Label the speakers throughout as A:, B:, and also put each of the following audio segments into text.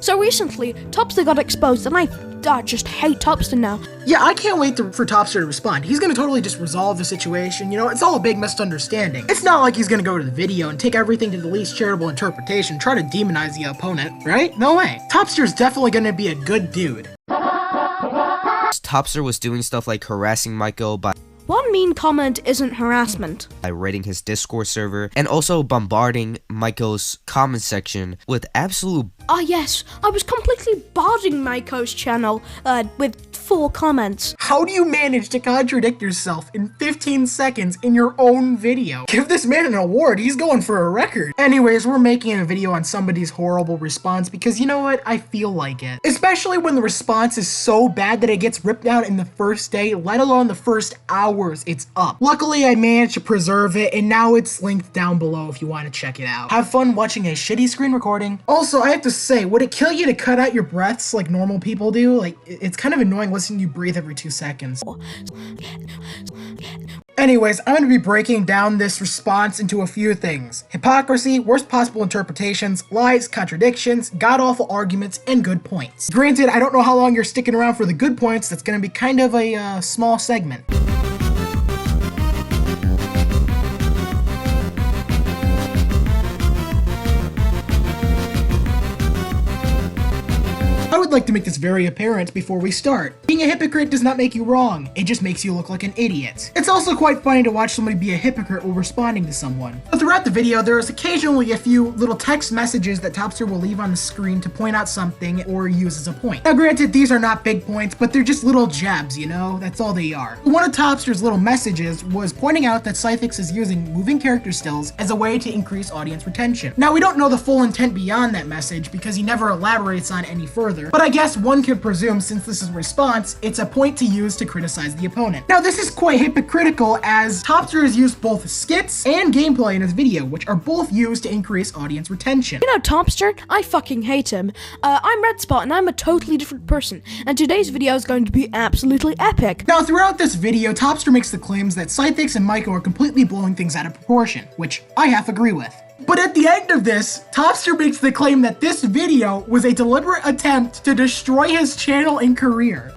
A: So recently, Topster got exposed, and I just hate Topster now.
B: Yeah, I can't wait for Topster to respond. He's gonna totally just resolve the situation. You know, it's all a big misunderstanding. It's not like he's gonna go to the video and take everything to the least charitable interpretation, try to demonize the opponent, right? No way. Topster's definitely gonna be a good dude.
C: Topster was doing stuff like harassing Michael by
A: One mean comment isn't harassment.
C: raiding his Discord server and also bombarding Michael's comment section with absolute
A: Ah yes, I was completely bombarding Maiko's channel with 4 comments.
B: How do you manage to contradict yourself in 15 seconds in your own video? Give this man an award, he's going for a record. Anyways, we're making a video on somebody's horrible response because you know what? I feel like it. Especially when the response is so bad that it gets ripped down in the first day, let alone the first hours it's up. Luckily, I managed to preserve it and now it's linked down below if you want to check it out. Have fun watching a shitty screen recording. Also, I have to say, would it kill you to cut out your breaths like normal people do? Like, it's kind of annoying listening to you breathe every 2 seconds. Anyways, I'm going to be breaking down this response into a few things. Hypocrisy, worst possible interpretations, lies, contradictions, god-awful arguments, and good points. Granted, I don't know how long you're sticking around for the good points. That's going to be kind of a small segment. I would like to make this very apparent before we start. Being a hypocrite does not make you wrong, it just makes you look like an idiot. It's also quite funny to watch somebody be a hypocrite while responding to someone. But throughout the video, there is occasionally a few little text messages that Topster will leave on the screen to point out something or use as a point. Now granted, these are not big points, but they're just little jabs, you know? That's all they are. One of Topster's little messages was pointing out that Sythix is using moving character stills as a way to increase audience retention. Now we don't know the full intent beyond that message because he never elaborates on it any further. But I guess one could presume, since this is a response, it's a point to use to criticize the opponent. Now this is quite hypocritical as Topster has used both skits and gameplay in his video, which are both used to increase audience retention.
A: You know Topster, I fucking hate him. I'm Red Spot and I'm a totally different person, and today's video is going to be absolutely epic.
B: Now throughout this video, Topster makes the claims that Sythix and Maiko are completely blowing things out of proportion, which I half agree with. But at the end of this, Topster makes the claim that this video was a deliberate attempt to destroy his channel and career.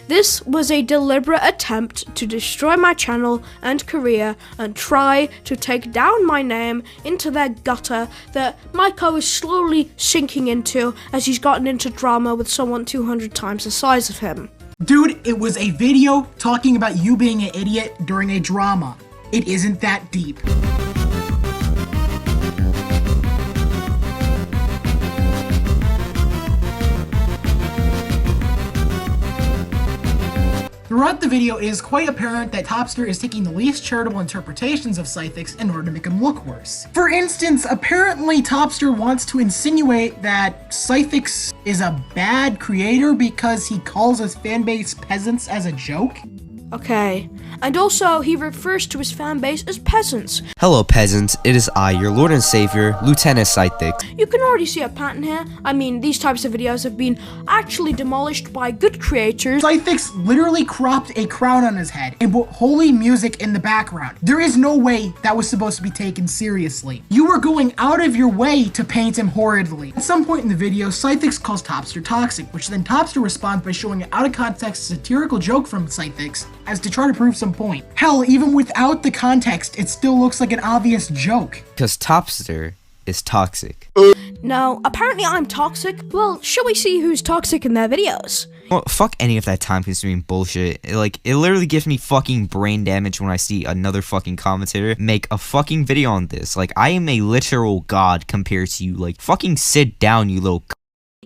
A: This was a deliberate attempt to destroy my channel and career and try to take down my name into that gutter that Maiko is slowly sinking into as he's gotten into drama with someone 200 times the size of him.
B: Dude, it was a video talking about you being an idiot during a drama. It isn't that deep. Throughout the video, it is quite apparent that Topster is taking the least charitable interpretations of Sythix in order to make him look worse. For instance, apparently Topster wants to insinuate that Sythix is a bad creator because he calls his fanbase peasants as a joke.
A: Okay, and also he refers to his fanbase as peasants.
C: Hello peasants, it is I, your lord and savior, Lieutenant Sythix.
A: You can already see a pattern here. I mean, these types of videos have been actually demolished by good creators.
B: Sythix literally cropped a crown on his head and put holy music in the background. There is no way that was supposed to be taken seriously. You were going out of your way to paint him horridly. At some point in the video, Sythix calls Topster toxic, which then Topster responds by showing an out of context satirical joke from Sythix as to try to prove some point. Hell, even without the context, it still looks like an obvious joke.
C: Because Topster is toxic.
A: No, apparently I'm toxic. Well, shall we see who's toxic in their videos?
C: Well, fuck any of that time-consuming bullshit. It literally gives me fucking brain damage when I see another fucking commentator make a fucking video on this. Like, I am a literal god compared to you. Like, fucking sit down, you little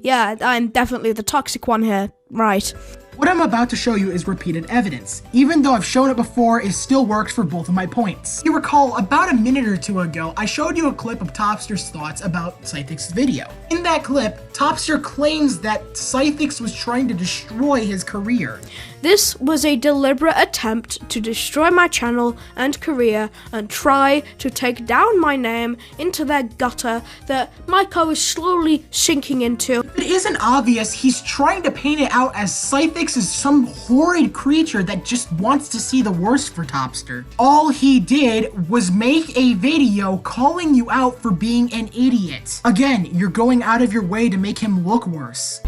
A: Yeah, I'm definitely the toxic one here. Right.
B: What I'm about to show you is repeated evidence. Even though I've shown it before, it still works for both of my points. You recall, about a minute or two ago, I showed you a clip of Topster's thoughts about Sythix's video. In that clip, Topster claims that Sythix was trying to destroy his career.
A: This was a deliberate attempt to destroy my channel and career and try to take down my name into their gutter that Maiko is slowly sinking into.
B: If it isn't obvious, he's trying to paint it out as Syphix is some horrid creature that just wants to see the worst for Topster. All he did was make a video calling you out for being an idiot. Again, you're going out of your way to make him look worse.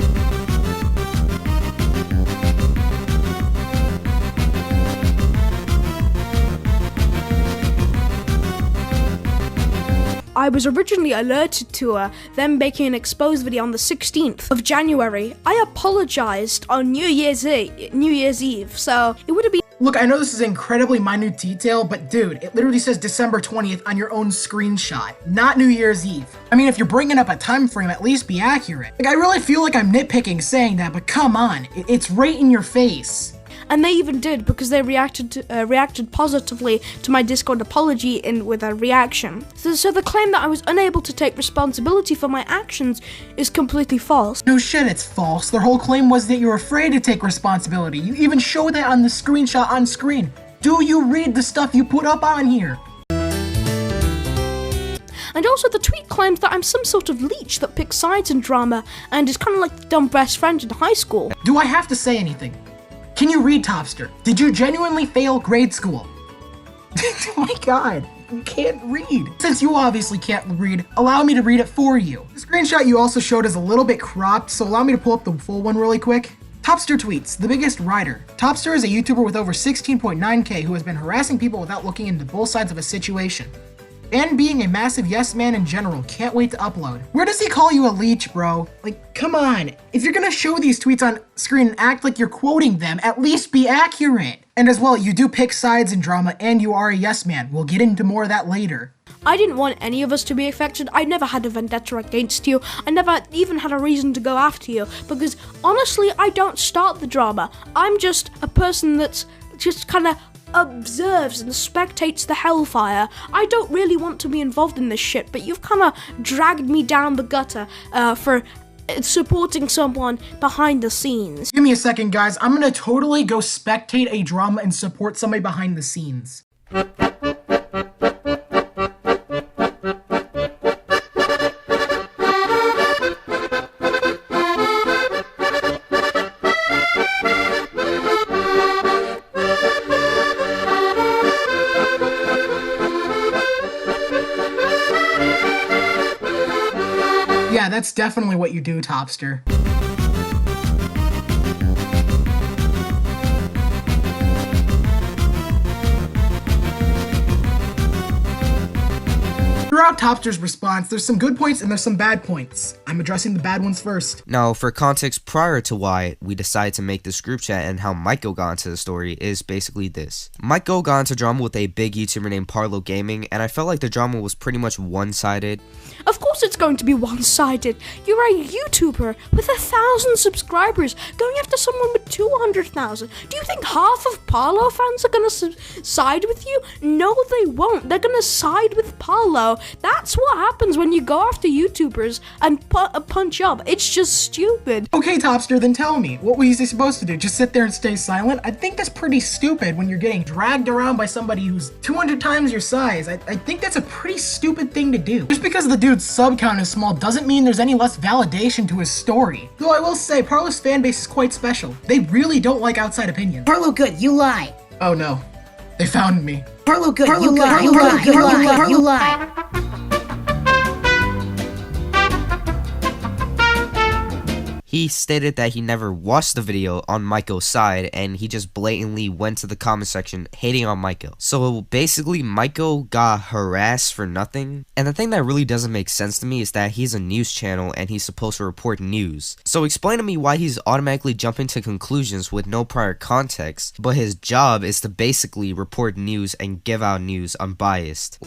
A: I was originally alerted to them making an exposed video on the 16th of January. I apologized on New Year's Eve, so it would have been.
B: Look, I know this is incredibly minute detail, but dude, it literally says December 20th on your own screenshot, not New Year's Eve. I mean, if you're bringing up a time frame, at least be accurate. Like, I really feel like I'm nitpicking saying that, but come on, it's right in your face.
A: And they even did, because they reacted positively to my Discord apology with a reaction. So the claim that I was unable to take responsibility for my actions is completely false.
B: No shit, it's false. Their whole claim was that you're afraid to take responsibility. You even show that on the screenshot on screen. Do you read the stuff you put up on here?
A: And also the tweet claims that I'm some sort of leech that picks sides in drama and is kind of like the dumb best friend in high school.
B: Do I have to say anything? Can you read, Topster? Did you genuinely fail grade school? Oh my god, you can't read. Since you obviously can't read, allow me to read it for you. The screenshot you also showed is a little bit cropped, so allow me to pull up the full one really quick. Topster tweets, the biggest writer. Topster is a YouTuber with over 16.9k who has been harassing people without looking into both sides of a situation. And being a massive yes man in general, can't wait to upload. Where does he call you a leech, bro? Like, come on. If you're gonna show these tweets on screen and act like you're quoting them, at least be accurate. And as well, you do pick sides in drama and you are a yes man. We'll get into more of that later.
A: I didn't want any of us to be affected. I never had a vendetta against you. I never even had a reason to go after you. Because honestly, I don't start the drama. I'm just a person that's just kind of observes and spectates the hellfire. I don't really want to be involved in this shit, but you've kind of dragged me down the gutter for supporting someone behind the scenes.
B: Give me a second, guys. I'm gonna totally go spectate a drama and support somebody behind the scenes. Yeah, that's definitely what you do, Topster. Throughout Topster's response, there's some good points and there's some bad points. I'm addressing the bad ones first.
C: Now, for context prior to why we decided to make this group chat and how Maiko got into the story is basically this. Maiko got into drama with a big YouTuber named Parlo Gaming, and I felt like the drama was pretty much one-sided.
A: Of course it's going to be one-sided. You're a YouTuber with 1,000 subscribers going after someone with 200,000. Do you think half of Parlo fans are going to side with you? No, they won't. They're going to side with Parlo. That's what happens when you go after YouTubers and punch up. It's just stupid.
B: Okay, Topster, then tell me, what was he supposed to do? Just sit there and stay silent? I think that's pretty stupid when you're getting dragged around by somebody who's 200 times your size. I think that's a pretty stupid thing to do. Just because the dude's sub count is small doesn't mean there's any less validation to his story. Though I will say, Parlo's fan base is quite special. They really don't like outside opinions.
D: Parlo good, you lie.
B: Oh no, they found me.
D: Parlo good, you lie. You lie.
C: He stated that he never watched the video on Maiko's side, and he just blatantly went to the comment section hating on Maiko. So basically, Maiko got harassed for nothing. And the thing that really doesn't make sense to me is that he's a news channel and he's supposed to report news. So explain to me why he's automatically jumping to conclusions with no prior context, but his job is to basically report news and give out news unbiased.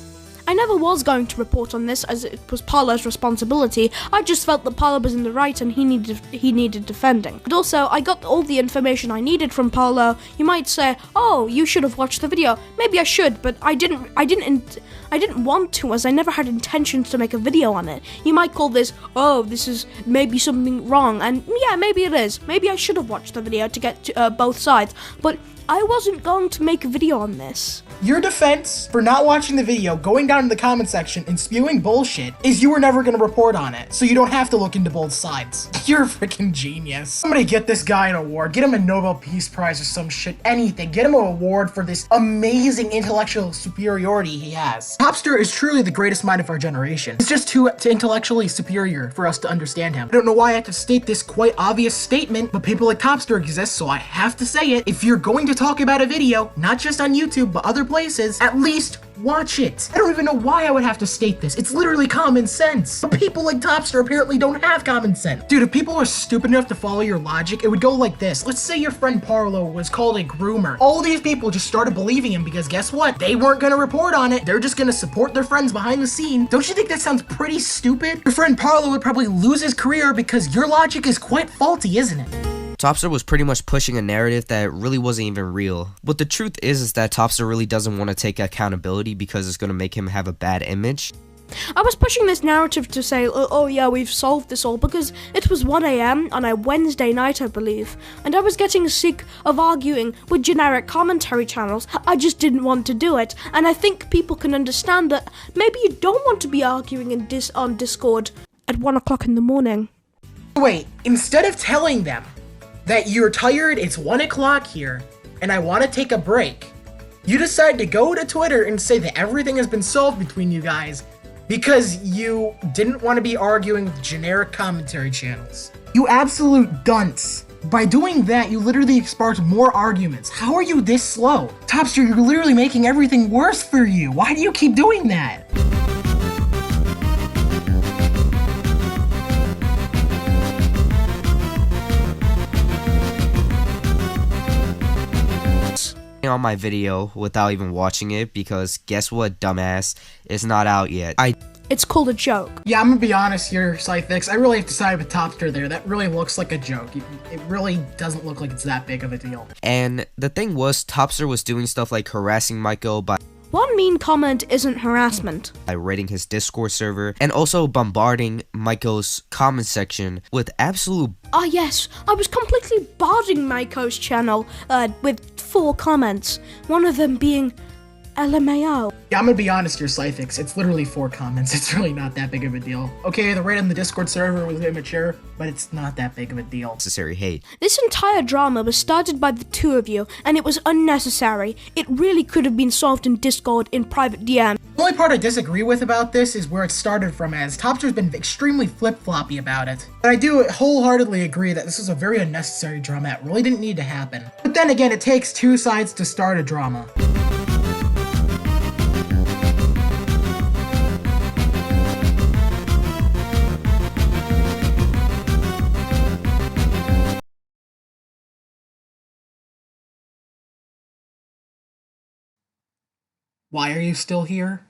A: I never was going to report on this as it was Paolo's responsibility. I just felt that Paolo was in the right and he needed defending. But also, I got all the information I needed from Paolo. You might say, oh, you should have watched the video. Maybe I should, but I didn't want to, as I never had intentions to make a video on it. You might call this, oh, this is maybe something wrong, and yeah, maybe it is. Maybe I should have watched the video to get to, both sides, but I wasn't going to make a video on this.
B: Your defense for not watching the video, going down in the comment section and spewing bullshit is you were never gonna report on it, so you don't have to look into both sides. You're a freaking genius. Somebody get this guy an award, get him a Nobel Peace Prize or some shit, anything. Get him an award for this amazing intellectual superiority he has. Topster is truly the greatest mind of our generation. He's just too intellectually superior for us to understand him. I don't know why I have to state this quite obvious statement, but people like Topster exist, so I have to say it. If you're going to talk about a video, not just on YouTube, but other places, at least watch it. I don't even know why I would have to state this. It's literally common sense. But people like Topster apparently don't have common sense. Dude, if people are stupid enough to follow your logic, it would go like this. Let's say your friend Paolo was called a groomer. All these people just started believing him because guess what? They weren't gonna report on it. They're just gonna support their friends behind the scene. Don't you think that sounds pretty stupid? Your friend Paolo would probably lose his career because your logic is quite faulty, isn't it?
E: Topster was pretty much pushing a narrative that really wasn't even real. But the truth is that Topster really doesn't want to take accountability because it's going to make him have a bad image.
A: I was pushing this narrative to say, oh yeah, we've solved this all, because it was 1 a.m. on a Wednesday night, I believe, and I was getting sick of arguing with generic commentary channels. I just didn't want to do it, and I think people can understand that maybe you don't want to be arguing on Discord at 1 o'clock in the morning.
B: Wait, instead of telling them that you're tired, it's 1 o'clock here, and I want to take a break, you decide to go to Twitter and say that everything has been solved between you guys because you didn't want to be arguing with generic commentary channels. You absolute dunce. By doing that, you literally sparked more arguments. How are you this slow? Topster, you're literally making everything worse for you. Why do you keep doing that?
E: On my video without even watching it because guess what, dumbass? It's not out yet.
A: It's called a joke.
B: Yeah, I'm gonna be honest here, Scythix. I really have to side with Topster there. That really looks like a joke. It really doesn't look like it's that big of a deal.
E: And the thing was, Topster was doing stuff like harassing Michael by
A: One mean comment isn't harassment.
E: raiding his Discord server and also bombarding Michael's comment section with absolute
A: Ah yes, I was completely bombarding Maiko's channel with 4 comments, one of them being LMAO.
B: Yeah, I'm gonna be honest here, Scythix. It's literally 4 comments. It's really not that big of a deal. Okay, the raid on the Discord server was immature, but it's not that big of a deal.
E: necessary hate.
A: This entire drama was started by the 2 of you, and it was unnecessary. It really could have been solved in Discord in private DM.
B: The only part I disagree with about this is where it started from, as Topster's been extremely flip-floppy about it. But I do wholeheartedly agree that this is a very unnecessary drama. It really didn't need to happen. But then again, it takes 2 sides to start a drama. Why are you still here?